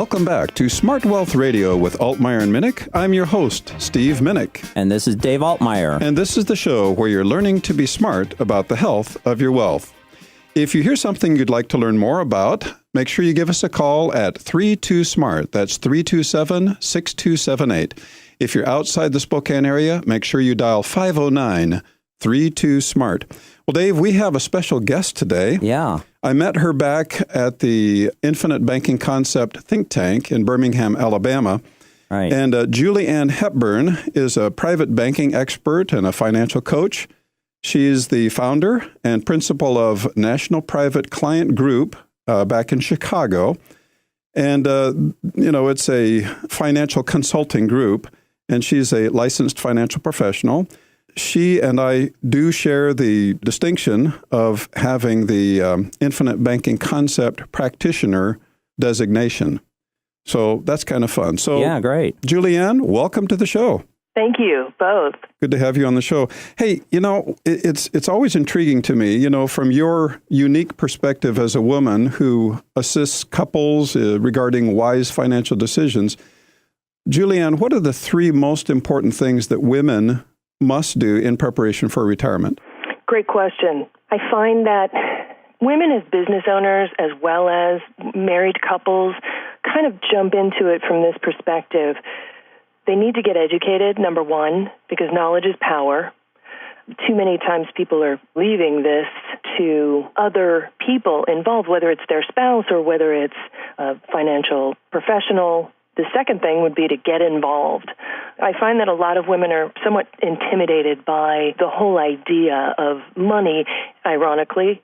Welcome back to SmartWealth Radio with Altmaier and Minnick. I'm your host, Steve Minnick. And this is Dave Altmaier. And this is the show where you're learning to be smart about the health of your wealth. If you hear something you'd like to learn more about, make sure you give us a call at 32SMART. That's 327-6278. If you're outside the Spokane area, make sure you dial 509-32SMART. Well, Dave, we have a special guest today. Yeah. I met her back at the Infinite Banking Concept think tank in Birmingham, Alabama. Right. And Julianne Hepburn is a private banking expert and a financial coach. She's the founder and principal of National Private Client Group back in Chicago. And, it's a financial consulting group, and she's a licensed financial professional. She and I do share the distinction of having the Infinite Banking Concept Practitioner designation. So that's kind of fun. So, yeah, great. Julianne, welcome to the show. Thank you, both. Good to have you on the show. Hey, it's always intriguing to me, from your unique perspective as a woman who assists couples regarding wise financial decisions. Julianne, what are the three most important things that women must do in preparation for retirement? Great question. I find that women as business owners as well as married couples kind of jump into it from this perspective. They need to get educated, number one, because knowledge is power. Too many times people are leaving this to other people involved, whether it's their spouse or whether it's a financial professional. The second thing would be to get involved. I find that a lot of women are somewhat intimidated by the whole idea of money. Ironically,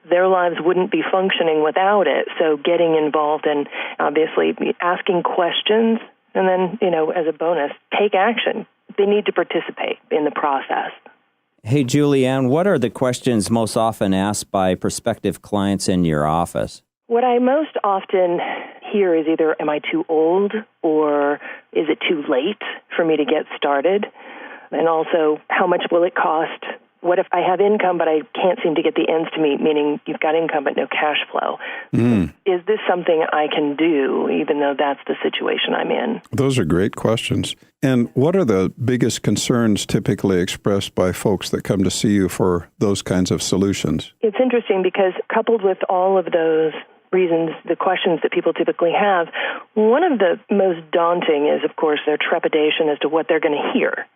their lives wouldn't be functioning without it. So getting involved and obviously asking questions, and then, as a bonus, take action. They need to participate in the process. Hey, Julianne, what are the questions most often asked by prospective clients in your office? What I most often hear is either, am I too old, or is it too late for me to get started? And also, how much will it cost? What if I have income, but I can't seem to get the ends to meet, meaning you've got income but no cash flow? Is this something I can do, even though that's the situation I'm in? Those are great questions. And what are the biggest concerns typically expressed by folks that come to see you for those kinds of solutions? It's interesting because coupled with all of those reasons, the questions that people typically have, one of the most daunting is, of course, their trepidation as to what they're going to hear.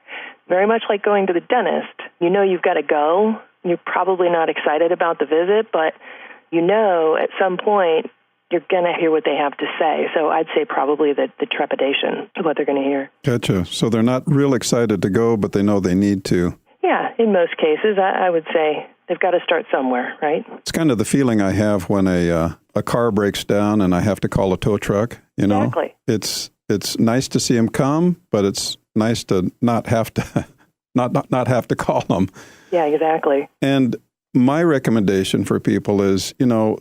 Very much like going to the dentist. You've got to go. You're probably not excited about the visit, but at some point you're going to hear what they have to say. So I'd say probably the trepidation of what they're going to hear. Gotcha. So they're not real excited to go, but they know they need to. Yeah, in most cases, I would say they've got to start somewhere, right? It's kind of the feeling I have when a car breaks down and I have to call a tow truck. Exactly. It's nice to see them come, but it's nice to not have to not have to call them. Yeah, exactly. And my recommendation for people is,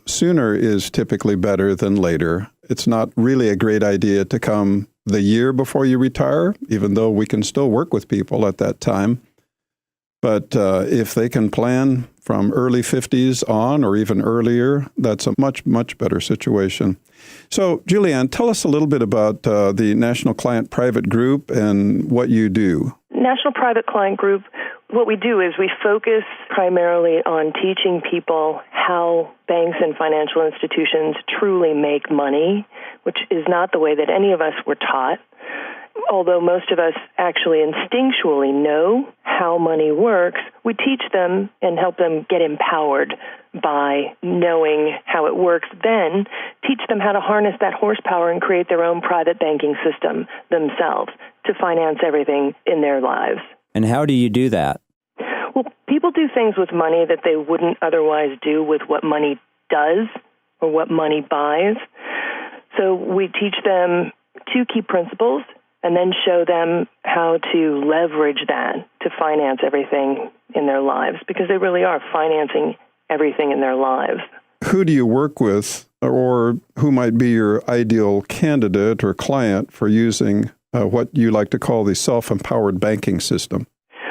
sooner is typically better than later. It's not really a great idea to come the year before you retire, even though we can still work with people at that time. But if they can plan from early 50s on or even earlier, that's a much, much better situation. So, Julianne, tell us a little bit about the National Client Private Group and what you do. National Private Client Group, what we do is we focus primarily on teaching people how banks and financial institutions truly make money, which is not the way that any of us were taught. Although most of us actually instinctually know how money works, we teach them and help them get empowered by knowing how it works, then teach them how to harness that horsepower and create their own private banking system themselves to finance everything in their lives. And how do you do that? Well, people do things with money that they wouldn't otherwise do with what money does or what money buys. So we teach them two key principles and then show them how to leverage that to finance everything in their lives, because they really are financing everything in their lives. Who do you work with, or who might be your ideal candidate or client for using what you like to call the self-empowered banking system?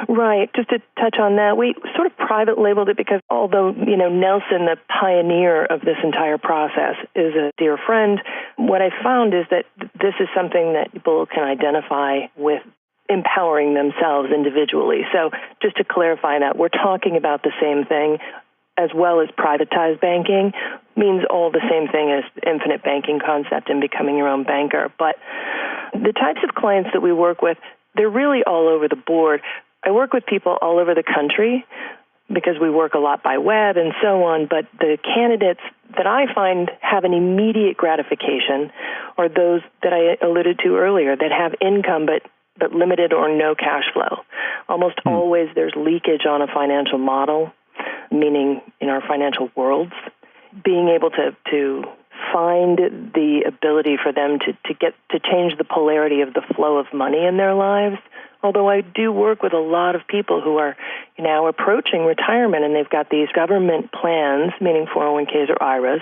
Right. Just to touch on that, we sort of private labeled it because although, Nelson, the pioneer of this entire process, is a dear friend, what I found is that this is something that people can identify with empowering themselves individually. So just to clarify that, we're talking about the same thing, as well as privatized banking, means all the same thing as infinite banking concept and becoming your own banker. But the types of clients that we work with, they're really all over the board. I work with people all over the country because we work a lot by web and so on, but the candidates that I find have an immediate gratification are those that I alluded to earlier that have income but limited or no cash flow. Almost always there's leakage on a financial model, meaning in our financial worlds. Being able to find the ability for them to change the polarity of the flow of money in their lives. Although I do work with a lot of people who are now approaching retirement and they've got these government plans, meaning 401ks or IRAs,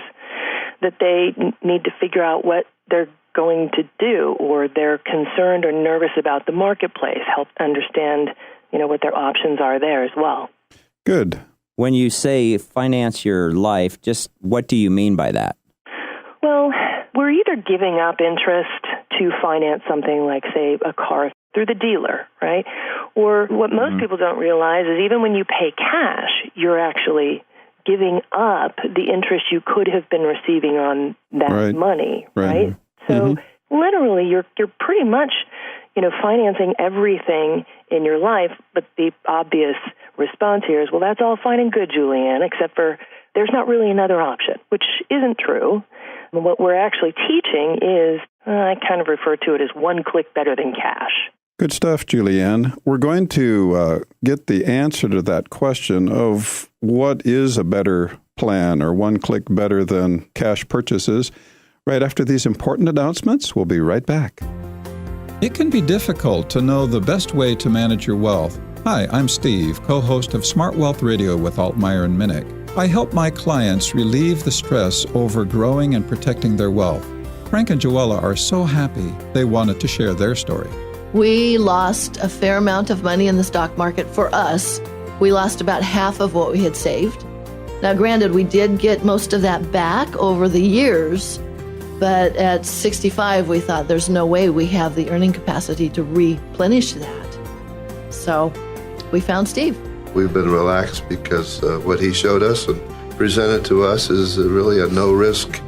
that they need to figure out what they're going to do, or they're concerned or nervous about the marketplace, help understand, what their options are there as well. Good. When you say finance your life, just what do you mean by that? Well, we're either giving up interest to finance something like, say, a car through the dealer, right? Or what most people don't realize is even when you pay cash, you're actually giving up the interest you could have been receiving on that money, right? So literally, you're pretty much, financing everything in your life. But the obvious response here is, well, that's all fine and good, Julianne, except for there's not really another option, which isn't true. And what we're actually teaching is, I kind of refer to it as one click better than cash. Good stuff, Julianne. We're going to get the answer to that question of what is a better plan or one click better than cash purchases right after these important announcements. We'll be right back. It can be difficult to know the best way to manage your wealth. Hi, I'm Steve, co-host of SmartWealth Radio with Altmaier and Minnick. I help my clients relieve the stress over growing and protecting their wealth. Frank and Joella are so happy they wanted to share their story. We lost a fair amount of money in the stock market. For us, we lost about half of what we had saved. Now, granted, we did get most of that back over the years, but at 65, we thought there's no way we have the earning capacity to replenish that. So we found Steve. We've been relaxed because what he showed us and presented to us is really a no-risk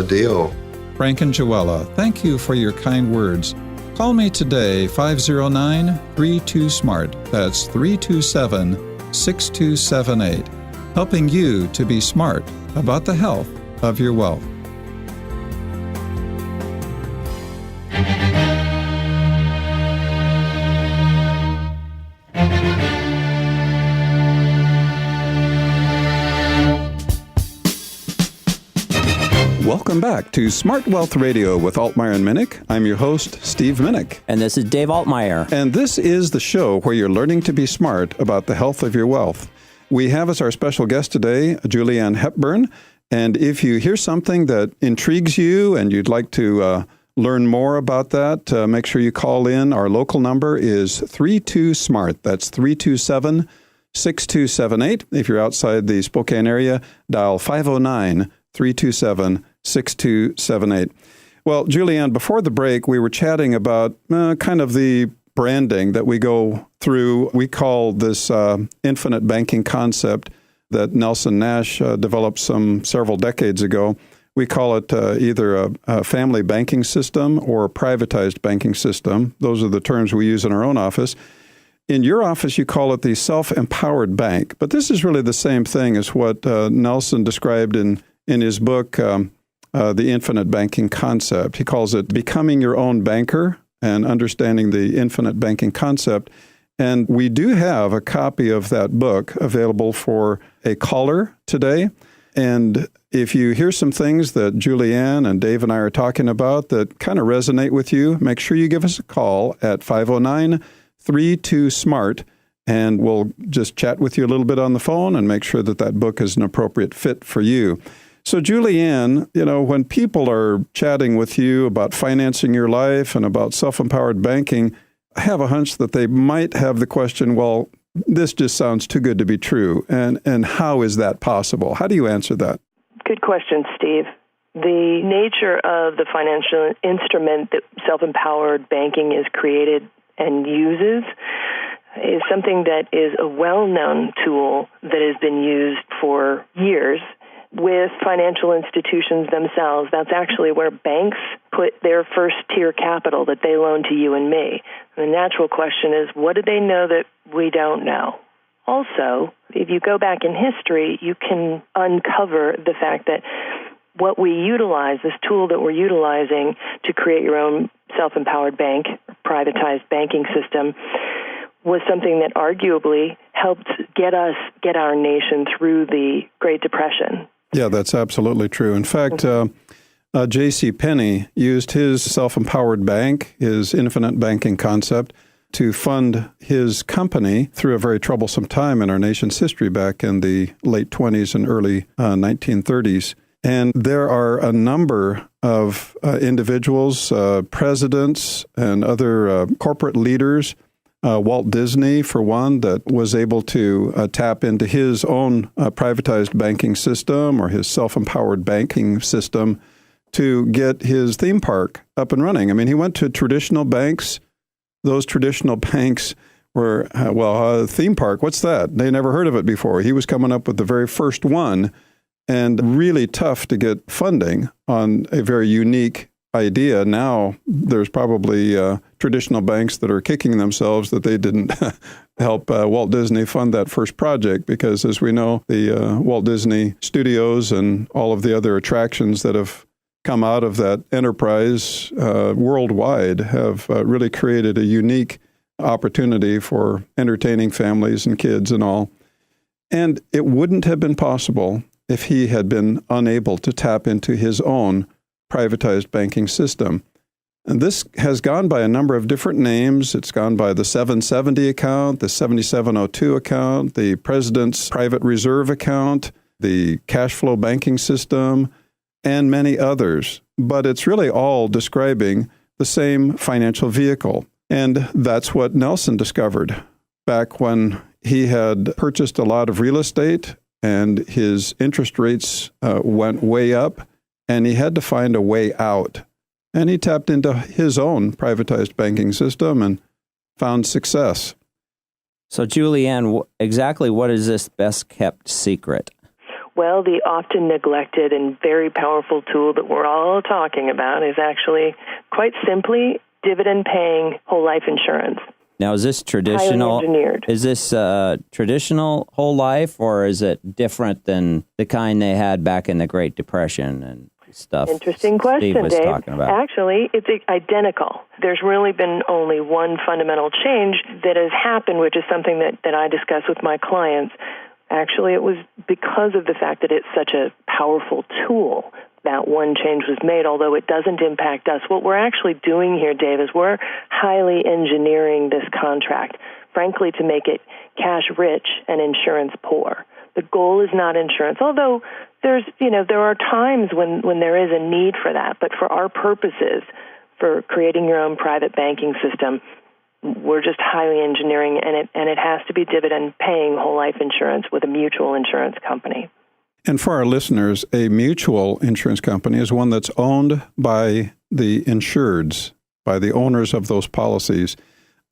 deal. Frank and Joella, thank you for your kind words. Call me today, 509-32-SMART. That's 327-6278. Helping you to be smart about the health of your wealth. Welcome back to SmartWealth Radio with Altmaier and Minnick. I'm your host, Steve Minnick. And this is Dave Altmaier. And this is the show where you're learning to be smart about the health of your wealth. We have as our special guest today, Julianne Hepburn. And if you hear something that intrigues you and you'd like to learn more about that, make sure you call in. Our local number is 32-SMART. That's 327-6278. If you're outside the Spokane area, dial 509-327-6278. Well, Julianne, before the break, we were chatting about kind of the branding that we go through. We call this infinite banking concept that Nelson Nash developed several decades ago. We call it either a family banking system or a privatized banking system. Those are the terms we use in our own office. In your office, you call it the self-empowered bank. But this is really the same thing as what Nelson described in his book, The Infinite Banking Concept. He calls it Becoming Your Own Banker and Understanding the Infinite Banking Concept. And we do have a copy of that book available for a caller today. And if you hear some things that Julianne and Dave and I are talking about that kind of resonate with you, make sure you give us a call at 509-32-SMART. And we'll just chat with you a little bit on the phone and make sure that that book is an appropriate fit for you. So, Julianne, when people are chatting with you about financing your life and about self-empowered banking, I have a hunch that they might have the question, well, this just sounds too good to be true. And how is that possible? How do you answer that? Good question, Steve. The nature of the financial instrument that self-empowered banking is created and uses is something that is a well-known tool that has been used for years with financial institutions themselves. That's actually where banks put their first-tier capital that they loan to you and me. The natural question is, what do they know that we don't know? Also, if you go back in history, you can uncover the fact that what we utilize, this tool that we're utilizing to create your own self-empowered bank, privatized banking system, was something that arguably helped get our nation through the Great Depression. Yeah, that's absolutely true. In fact, J.C. Penney used his self-empowered bank, his infinite banking concept, to fund his company through a very troublesome time in our nation's history back in the late 20s and early 1930s. And there are a number of individuals, presidents and other corporate leaders, Walt Disney, for one, that was able to tap into his own privatized banking system or his self-empowered banking system to get his theme park up and running. I mean, he went to traditional banks. Those traditional banks were, theme park, what's that? They never heard of it before. He was coming up with the very first one, and really tough to get funding on a very unique idea. Now, there's probably traditional banks that are kicking themselves that they didn't help Walt Disney fund that first project, because as we know, the Walt Disney Studios and all of the other attractions that have come out of that enterprise worldwide have really created a unique opportunity for entertaining families and kids and all. And it wouldn't have been possible if he had been unable to tap into his own privatized banking system. And this has gone by a number of different names. It's gone by the 770 account, the 7702 account, the President's Private Reserve account, the cash flow banking system, and many others. But it's really all describing the same financial vehicle. And that's what Nelson discovered back when he had purchased a lot of real estate and his interest rates went way up, and he had to find a way out. And he tapped into his own privatized banking system and found success. So, Julianne, exactly what is this best-kept secret? Well, the often neglected and very powerful tool that we're all talking about is actually, quite simply, dividend-paying whole life insurance. Now, is this traditional? Highly engineered. Is this traditional whole life, or is it different than the kind they had back in the Great Depression and stuff? Interesting question, Steve was Dave. talking about. Actually, it's identical. There's really been only one fundamental change that has happened, which is something that I discuss with my clients. Actually, it was because of the fact that it's such a powerful tool that one change was made, although it doesn't impact us. What we're actually doing here, Dave, is we're highly engineering this contract, frankly, to make it cash rich and insurance poor. The goal is not insurance, although there are times when there is a need for that. But for our purposes, for creating your own private banking system, we're just highly engineering, and it has to be dividend-paying whole life insurance with a mutual insurance company. And for our listeners, a mutual insurance company is one that's owned by the insureds, by the owners of those policies.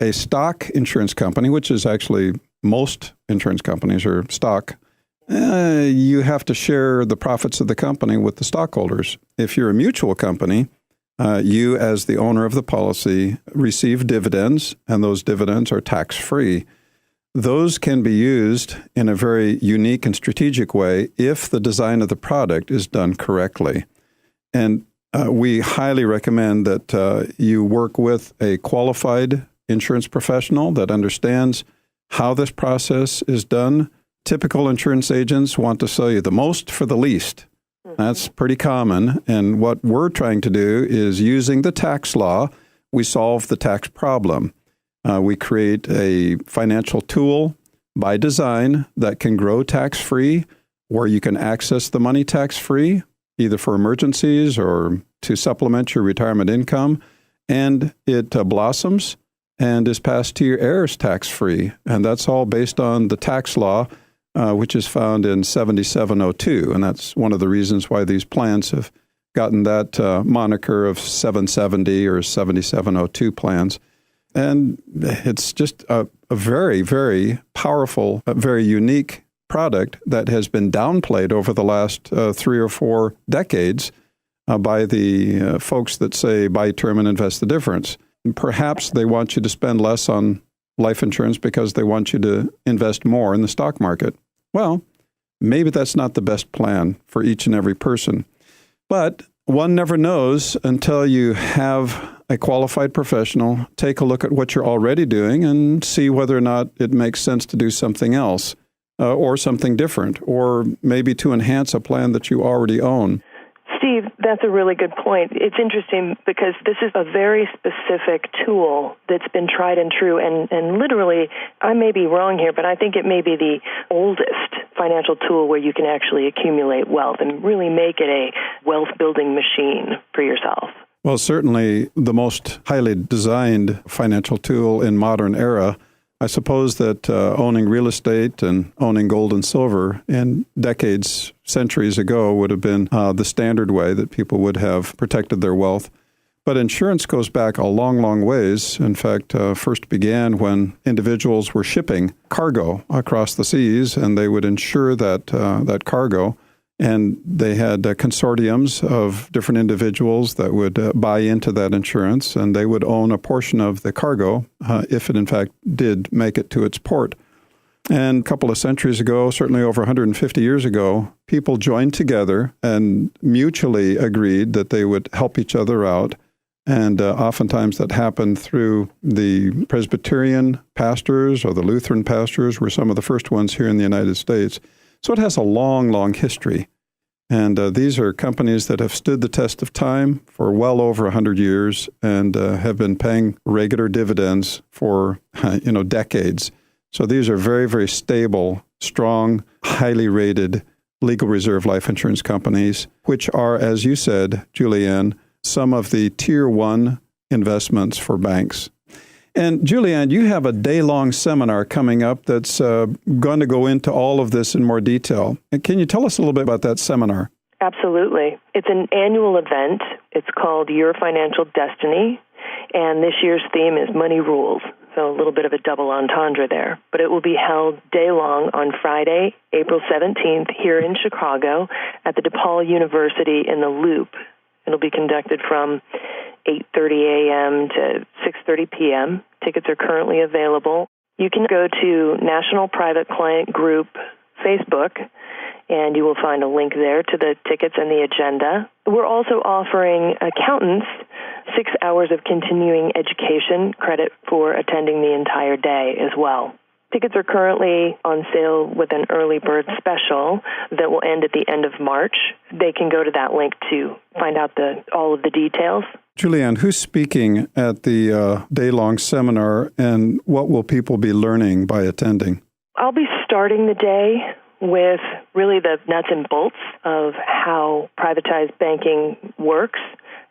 A stock insurance company, which is actually most insurance companies are stock, you have to share the profits of the company with the stockholders. If you're a mutual company, you as the owner of the policy receive dividends, and those dividends are tax-free. Those can be used in a very unique and strategic way if the design of the product is done correctly. And we highly recommend that you work with a qualified insurance professional that understands how this process is done. Typical insurance agents want to sell you the most for the least. That's pretty common. And what we're trying to do is, using the tax law, we solve the tax problem. We create a financial tool by design that can grow tax-free, where you can access the money tax-free, either for emergencies or to supplement your retirement income. And it blossoms and is passed to your heirs tax-free. And that's all based on the tax law, which is found in 7702. And that's one of the reasons why these plans have gotten that moniker of 770 or 7702 plans. And it's just a very, very powerful, very unique product that has been downplayed over the last 3 or 4 decades by the folks that say buy term and invest the difference. And perhaps they want you to spend less on life insurance because they want you to invest more in the stock market. Well, maybe that's not the best plan for each and every person. But one never knows until you have a qualified professional take a look at what you're already doing and see whether or not it makes sense to do something else or something different, or maybe to enhance a plan that you already own. Steve, that's a really good point. It's interesting because this is a very specific tool that's been tried and true, and literally, I may be wrong here, but I think it may be the oldest financial tool where you can actually accumulate wealth and really make it a wealth-building machine for yourself. Well, certainly the most highly designed financial tool in modern era. I suppose that owning real estate and owning gold and silver in decades, centuries ago would have been the standard way that people would have protected their wealth. But insurance goes back a long, long ways. In fact, first began when individuals were shipping cargo across the seas, and they would insure that cargo. And they had consortiums of different individuals that would buy into that insurance, and they would own a portion of the cargo if it, in fact, did make it to its port. And a couple of centuries ago, certainly over 150 years ago, people joined together and mutually agreed that they would help each other out. And oftentimes that happened through the Presbyterian pastors or the Lutheran pastors were some of the first ones here in the United States. So it has a long, long history. And these are companies that have stood the test of time for well over 100 years and have been paying regular dividends for, decades. So these are very, very stable, strong, highly rated legal reserve life insurance companies, which are, as you said, Julianne, some of the tier 1 investments for banks. And Julianne, you have a day-long seminar coming up that's going to go into all of this in more detail. And can you tell us a little bit about that seminar? Absolutely. It's an annual event. It's called Your Financial Destiny, and this year's theme is Money Rules. So a little bit of a double entendre there. But it will be held day-long on Friday, April 17th, here in Chicago at the DePaul University in the Loop. It'll be conducted from 8:30 a.m. to 6:30 p.m. Tickets are currently available. You can go to National Private Client Group Facebook, and you will find a link there to the tickets and the agenda. We're also offering accountants 6 hours of continuing education credit for attending the entire day as well. Tickets are currently on sale with an early bird special that will end at the end of March. They can go to that link to find out all of the details. Julianne, who's speaking at the day-long seminar, and what will people be learning by attending? I'll be starting the day with really the nuts and bolts of how privatized banking works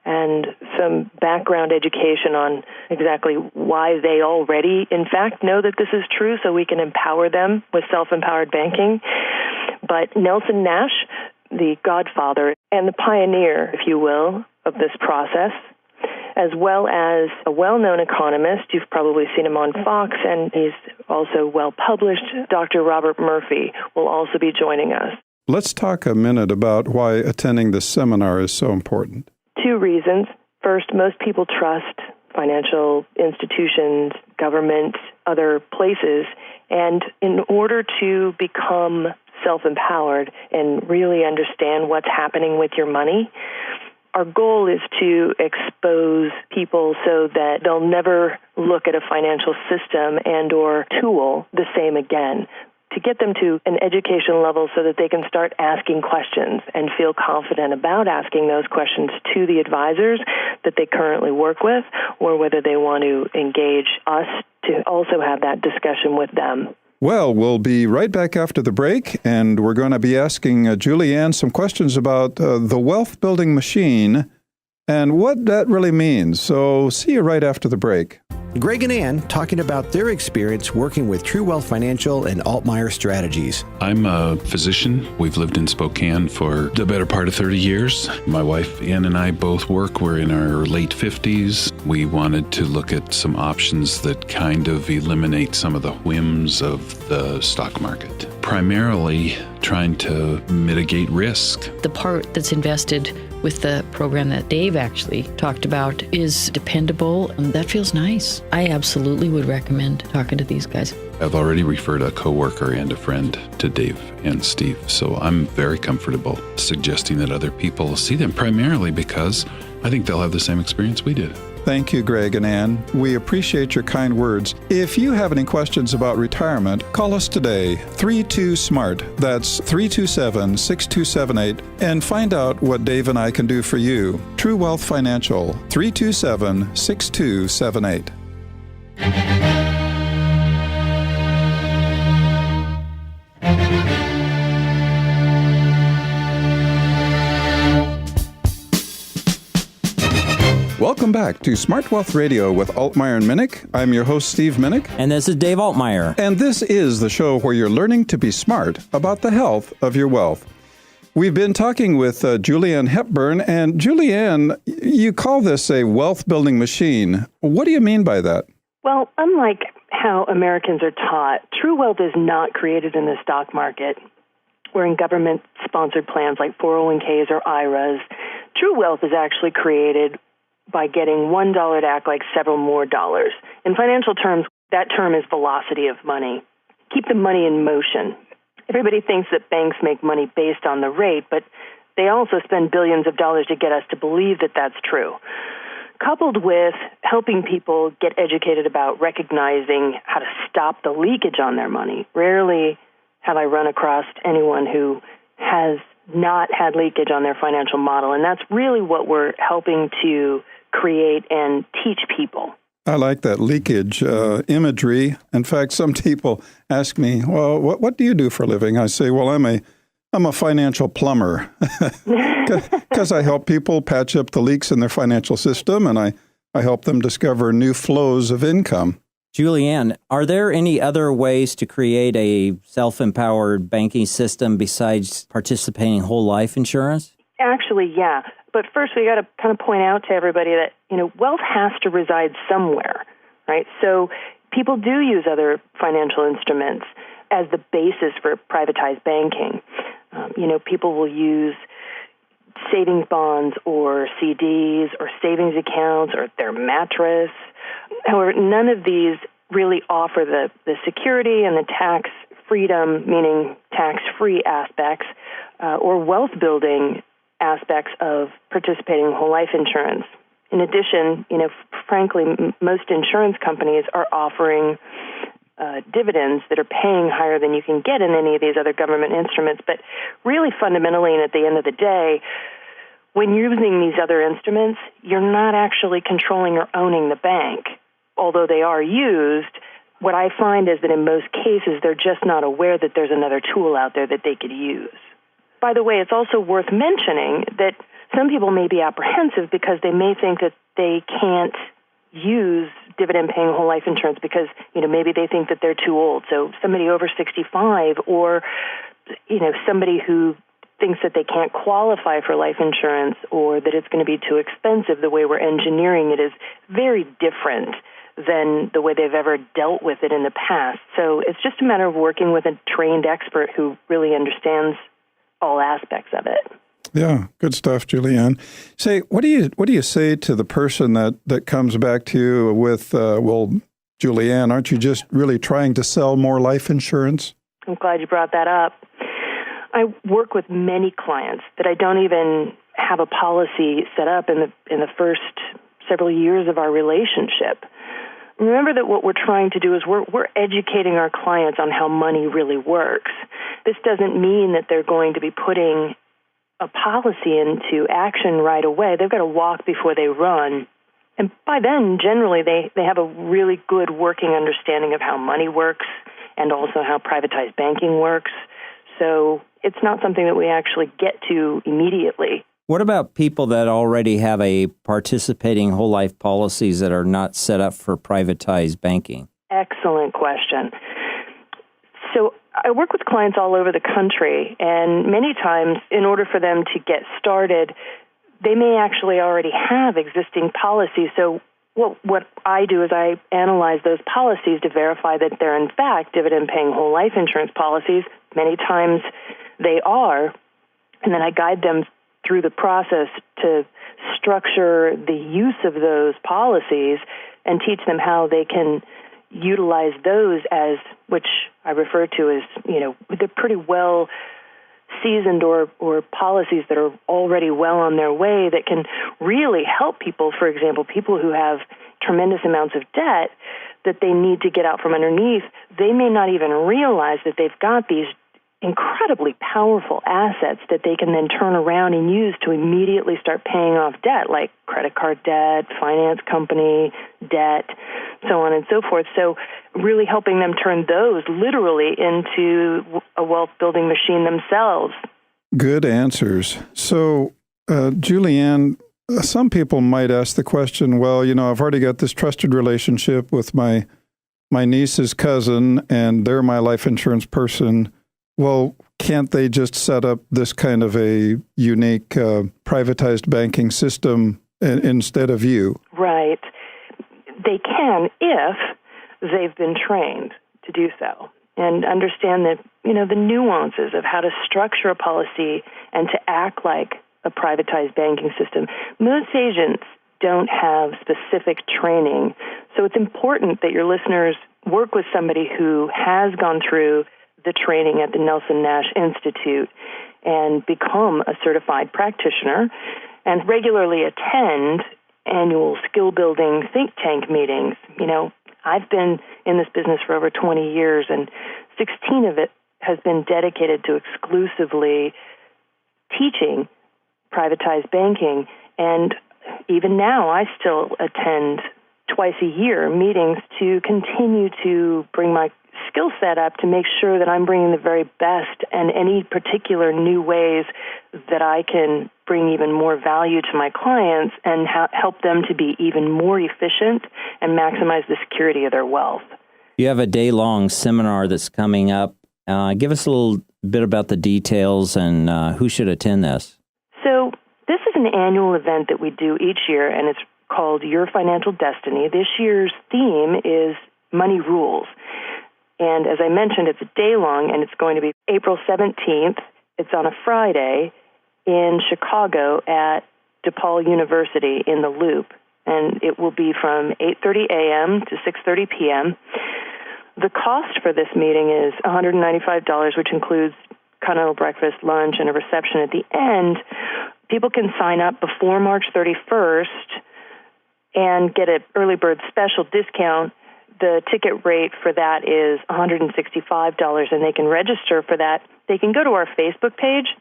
and some background education on exactly why they already, in fact, know that this is true so we can empower them with self-empowered banking. But Nelson Nash, the godfather and the pioneer, if you will, of this process, as well as a well-known economist, you've probably seen him on Fox, and he's also well-published, Dr. Robert Murphy, will also be joining us. Let's talk a minute about why attending this seminar is so important. 2 reasons. First, most people trust financial institutions, government, other places, and in order to become self-empowered and really understand what's happening with your money, our goal is to expose people so that they'll never look at a financial system and or tool the same again, to get them to an education level so that they can start asking questions and feel confident about asking those questions to the advisors that they currently work with, or whether they want to engage us to also have that discussion with them. Well, we'll be right back after the break, and we're going to be asking Julianne some questions about the wealth-building machine and what that really means. So see you right after the break. Greg and Ann talking about their experience working with True Wealth Financial and Altmeyer Strategies. I'm a physician. We've lived in Spokane for the better part of 30 years. My wife, Ann, and I both work. We're in our late 50s. We wanted to look at some options that kind of eliminate some of the whims of the stock market. Primarily trying to mitigate risk. The part that's invested with the program that Dave actually talked about is dependable, and that feels nice. I absolutely would recommend talking to these guys. I've already referred a coworker and a friend to Dave and Steve, so I'm very comfortable suggesting that other people see them, primarily because I think they'll have the same experience we did. Thank you, Greg and Ann. We appreciate your kind words. If you have any questions about retirement, call us today, 32-SMART. That's 327-6278, and find out what Dave and I can do for you. True Wealth Financial, 327-6278. Welcome back to SmartWealth Radio with Altmeyer and Minnick. I'm your host, Steve Minnick. And this is Dave Altmeyer. And this is the show where you're learning to be smart about the health of your wealth. We've been talking with Julianne Hepburn. And Julianne, you call this a wealth-building machine. What do you mean by that? Well, unlike how Americans are taught, true wealth is not created in the stock market or in government-sponsored plans like 401ks or IRAs. True wealth is actually created by getting $1 to act like several more dollars. In financial terms, that term is velocity of money. Keep the money in motion. Everybody thinks that banks make money based on the rate, but they also spend billions of dollars to get us to believe that that's true. Coupled with helping people get educated about recognizing how to stop the leakage on their money. Rarely have I run across anyone who has not had leakage on their financial model, and that's really what we're helping to create and teach people. I like that leakage imagery. In fact, some people ask me, well, what do you do for a living? I say, well, I'm a financial plumber because I help people patch up the leaks in their financial system, and I help them discover new flows of income. Julianne, are there any other ways to create a self-empowered banking system besides participating whole life insurance? Actually, yeah. But first, we got to kind of point out to everybody that, wealth has to reside somewhere, right? So people do use other financial instruments as the basis for privatized banking. People will use savings bonds or CDs or savings accounts or their mattress. However, none of these really offer the security and the tax freedom, meaning tax-free aspects, or wealth-building aspects of participating in whole life insurance. In addition, frankly, most insurance companies are offering dividends that are paying higher than you can get in any of these other government instruments. But really fundamentally, and at the end of the day, when you're using these other instruments, you're not actually controlling or owning the bank. Although they are used, what I find is that in most cases, they're just not aware that there's another tool out there that they could use. By the way, it's also worth mentioning that some people may be apprehensive because they may think that they can't use dividend-paying whole life insurance because, maybe they think that they're too old. So somebody over 65 or, somebody who thinks that they can't qualify for life insurance or that it's going to be too expensive, the way we're engineering it is very different than the way they've ever dealt with it in the past. So it's just a matter of working with a trained expert who really understands all aspects of it. Yeah, good stuff, Julianne. Say, what do you say to the person that comes back to you with, well, Julianne, aren't you just really trying to sell more life insurance? I'm glad you brought that up. I work with many clients that I don't even have a policy set up in the first several years of our relationship. Remember that what we're trying to do is we're educating our clients on how money really works. This doesn't mean that they're going to be putting a policy into action right away. They've got to walk before they run. And by then, generally, they have a really good working understanding of how money works and also how privatized banking works. So it's not something that we actually get to immediately. What about people that already have a participating whole life policies that are not set up for privatized banking? Excellent question. So I work with clients all over the country, and many times in order for them to get started, they may actually already have existing policies. So what I do is I analyze those policies to verify that they're in fact dividend-paying whole life insurance policies. Many times they are, and then I guide them through the process to structure the use of those policies and teach them how they can utilize those as, which I refer to as, they're pretty well seasoned or policies that are already well on their way that can really help people. For example, people who have tremendous amounts of debt that they need to get out from underneath, they may not even realize that they've got these incredibly powerful assets that they can then turn around and use to immediately start paying off debt, like credit card debt, finance company debt, so on and so forth. So really helping them turn those literally into a wealth-building machine themselves. Good answers. So, Julianne, some people might ask the question, well, I've already got this trusted relationship with my niece's cousin, and they're my life insurance person. Well, can't they just set up this kind of a unique privatized banking system instead of you? Right. They can if they've been trained to do so and understand that, the nuances of how to structure a policy and to act like a privatized banking system. Most agents don't have specific training, so it's important that your listeners work with somebody who has gone through the training at the Nelson Nash Institute and become a certified practitioner and regularly attend annual skill-building think tank meetings. I've been in this business for over 20 years, and 16 of it has been dedicated to exclusively teaching privatized banking. And even now, I still attend twice a year meetings to continue to bring my skill set up to make sure that I'm bringing the very best and any particular new ways that I can bring even more value to my clients and help them to be even more efficient and maximize the security of their wealth. You have a day-long seminar that's coming up. Give us a little bit about the details and who should attend this. So this is an annual event that we do each year, and it's called Your Financial Destiny. This year's theme is Money Rules. And as I mentioned, it's a day long, and it's going to be April 17th. It's on a Friday in Chicago at DePaul University in the Loop. And it will be from 8:30 a.m. to 6:30 p.m. The cost for this meeting is $195, which includes continental breakfast, lunch, and a reception at the end. People can sign up before March 31st and get an early bird special discount. The ticket rate for that is $165, and they can register for that. They can go to our Facebook page,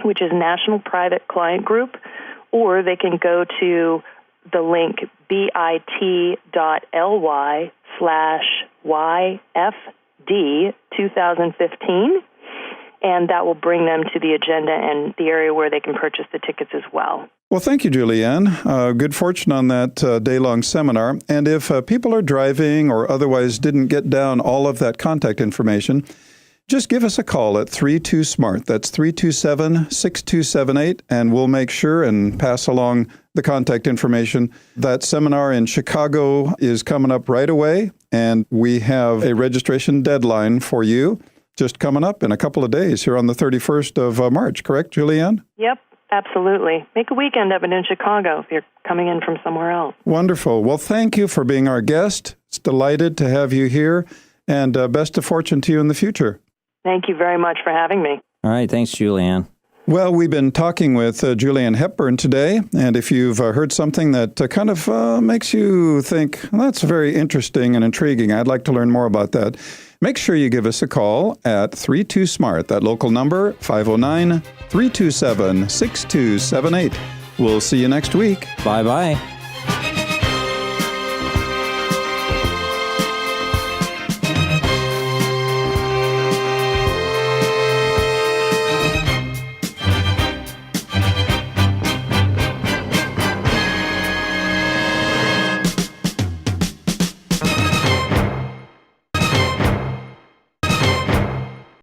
which is National Private Client Group, or they can go to the link bit.ly/YFD 2015, and that will bring them to the agenda and the area where they can purchase the tickets as well. Well, thank you, Julianne. Good fortune on that day-long seminar. And if people are driving or otherwise didn't get down all of that contact information, just give us a call at 32SMART. That's 327-6278, and we'll make sure and pass along the contact information. That seminar in Chicago is coming up right away, and we have a registration deadline for you just coming up in a couple of days here on the 31st of March. Correct, Julianne? Yep. Absolutely. Make a weekend of it in Chicago if you're coming in from somewhere else. Wonderful. Well, thank you for being our guest. It's delighted to have you here, and best of fortune to you in the future. Thank you very much for having me. All right. Thanks, Julianne. Well, we've been talking with Julianne Hepburn today, and if you've heard something that kind of makes you think, well, that's very interesting and intriguing, I'd like to learn more about that, make sure you give us a call at 32SMART, that local number, 509-327-6278. We'll see you next week. Bye-bye.